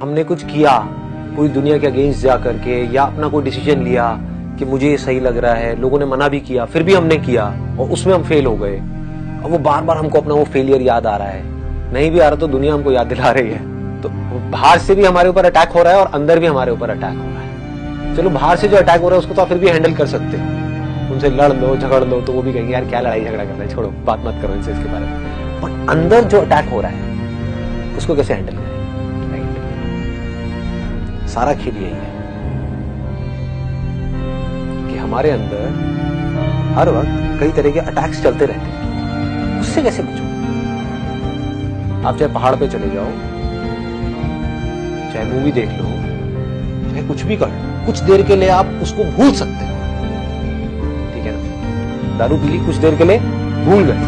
हमने कुछ किया पूरी दुनिया के अगेंस्ट जा करके, या अपना कोई डिसीजन लिया कि मुझे ये सही लग रहा है, लोगों ने मना भी किया, फिर भी हमने किया और उसमें हम फेल हो गए। अब वो बार बार हमको अपना वो फेलियर याद आ रहा है, नहीं भी आ रहा तो दुनिया हमको याद दिला रही है। तो बाहर से भी हमारे ऊपर अटैक हो रहा है और अंदर भी हमारे ऊपर अटैक हो रहा है। चलो बाहर से जो अटैक हो रहा है उसको तो आप फिर भी हैंडल कर सकते हो, उनसे लड़ लो झगड़ लो तो वो भी कहेंगे यार क्या लड़ाई झगड़ा करना है, छोड़ो बात मत करो इनसे इसके बारे में। और अंदर जो अटैक हो रहा है उसको कैसे हैंडल करें? सारा खेल यही है कि हमारे अंदर हर वक्त कई तरह के अटैक्स चलते रहते हैं, उससे कैसे बचो? आप चाहे पहाड़ पे चले जाओ, चाहे मूवी देख लो, चाहे कुछ भी कर लो, कुछ देर के लिए आप उसको भूल सकते हो, ठीक है ना? दारू पी ली, कुछ देर के लिए भूल गए,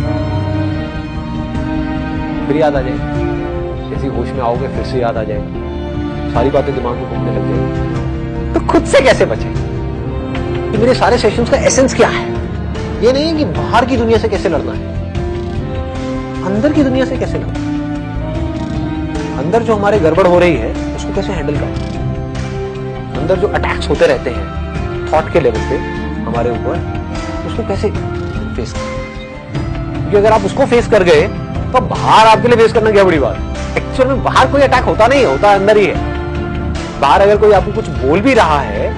फिर याद आ जाएगी, जैसे होश में आओगे फिर से याद आ जाएगी, सारी बातें दिमाग में घूमने लग जाएगी। तो खुद से कैसे बचे? कि मेरे सारे सेशंस का एसेंस क्या है? ये नहीं है कि बाहर की दुनिया से कैसे लड़ना है, अंदर की दुनिया से कैसे लड़ना है। अंदर जो हमारे गड़बड़ हो रही है उसको कैसे हैंडल करें? अंदर जो अटैक्स होते रहते हैं थॉट के लेवल पे हमारे ऊपर, उसको कैसे फेस करें? क्योंकि अगर आप उसको फेस कर गए तो बाहर आपके लिए फेस करना क्या बड़ी बात। एक्चुअल में बाहर कोई अटैक होता नहीं, होता अंदर ही है। बाहर अगर कोई आपको कुछ बोल भी रहा है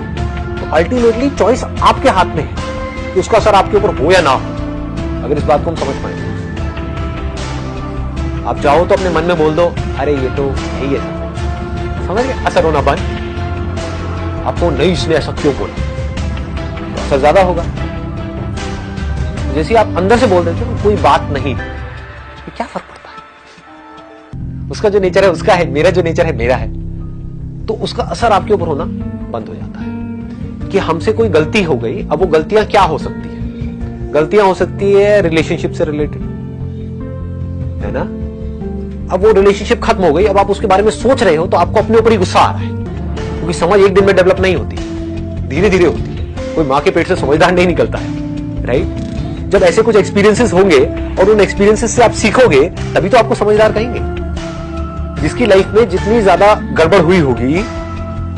तो अल्टीमेटली चॉइस आपके हाथ में है कि उसका असर आपके ऊपर हो या ना हो। अगर इस बात को हम समझ पाए, आप चाहो तो अपने मन में बोल दो अरे ये तो यही है, समझ गए? असर होना बंद। आपको नहीं इसने ऐसा क्यों बोला, तो असर ज्यादा होगा। जैसे आप अंदर से बोल देते हो कोई बात नहीं, क्या फर्क पड़ता है? उसका जो नेचर है उसका है, मेरा जो नेचर है मेरा है, तो उसका असर आपके ऊपर होना बंद हो जाता है। कि हमसे कोई गलती हो गई, अब वो गलतियां क्या हो सकती है? गलतियां हो सकती है रिलेशनशिप से रिलेटेड, है ना? अब वो रिलेशनशिप खत्म हो गई, अब आप उसके बारे में सोच रहे हो तो आपको अपने ऊपर ही गुस्सा आ रहा है, क्योंकि समझ एक दिन में डेवलप नहीं होती, धीरे धीरे होती है। कोई मां के पेट से समझदार नहीं निकलता है, राइट? जब ऐसे कुछ एक्सपीरियंसेस होंगे और उन एक्सपीरियंसेस से आप सीखोगे तभी तो आपको समझदार कहेंगे। जिसकी लाइफ में जितनी ज्यादा गड़बड़ हुई होगी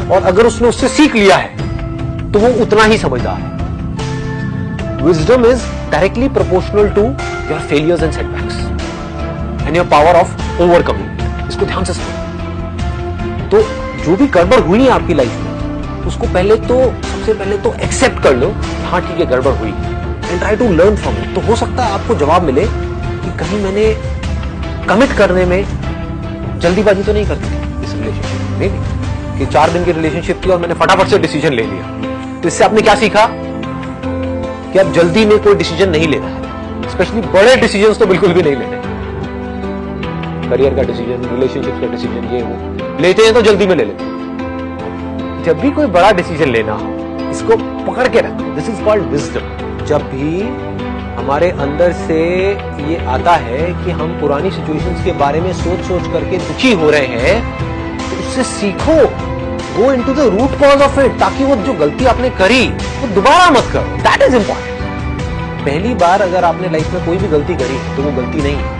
और अगर उसने उससे सीख लिया है तो वो उतना ही समझदार है। Wisdom is directly proportional to your failures and setbacks and your power of overcoming. इसको ध्यान से समझो। तो जो भी गड़बड़ हुई है आपकी लाइफ में, उसको सबसे पहले तो एक्सेप्ट कर लो, हाँ ठीक है गड़बड़ हुई, and try to learn from it. तो हो सकता है आपको जवाब मिले कि कहीं मैंने कमिट करने में जल्दीबाजी तो नहीं करती थी इस रिलेशनशिप में, कि 4 दिन की रिलेशनशिप थी और मैंने फटाफट से डिसीजन ले लिया। तो इससे आपने क्या सीखा? कि आप जल्दी में कोई डिसीजन नहीं लेना है, स्पेशली बड़े डिसीजंस तो बिल्कुल भी नहीं लेने। करियर का डिसीजन, रिलेशनशिप का डिसीजन, ये वो लेते हैं तो जल्दी में ले लेते हैं। जब भी कोई बड़ा डिसीजन लेना हो, इसको पकड़ के रखो। This is called wisdom. जब भी हमारे अंदर से ये आता है कि हम पुरानी सिचुएशंस के बारे में सोच करके दुखी हो रहे हैं, तो उससे सीखो, go into the root cause of it, ताकि वो जो गलती आपने करी वो दोबारा मत करो। That is important. पहली बार अगर आपने लाइफ में कोई भी गलती करी तो वो गलती नहीं है,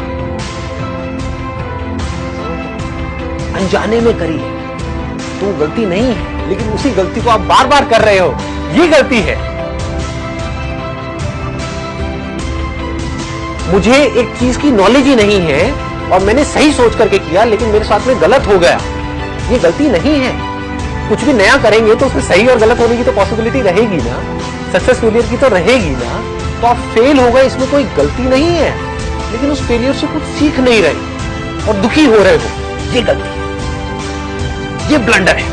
अनजाने में करी है तो वो गलती नहीं है, लेकिन उसी गलती को आप बार बार कर रहे हो, ये गलती है। मुझे एक चीज की नॉलेज ही नहीं है और मैंने सही सोच करके किया लेकिन मेरे साथ में गलत हो गया, ये गलती नहीं है। कुछ भी नया करेंगे तो उसमें सही और गलत होने की तो पॉसिबिलिटी रहेगी ना, सक्सेस फेलियर की तो रहेगी ना। तो आप फेल हो गए, इसमें कोई गलती नहीं है, लेकिन उस फेलियर से कुछ सीख नहीं रहे और दुखी हो रहे हो, ये गलती है, ये ब्लंडर है।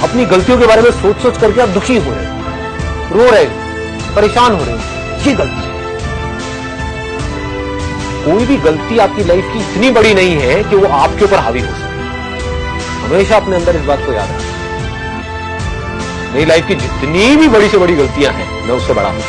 अपनी गलतियों के बारे में सोच करके आप दुखी हो रहे हो, रो रहे हो, परेशान हो रहे हो, ये गलती है। कोई भी गलती आपकी लाइफ की इतनी बड़ी नहीं है कि वो आपके ऊपर हावी हो सके। हमेशा अपने अंदर इस बात को याद रखें। मेरी लाइफ की जितनी भी बड़ी से बड़ी गलतियां हैं, मैं उससे बड़ा हूं।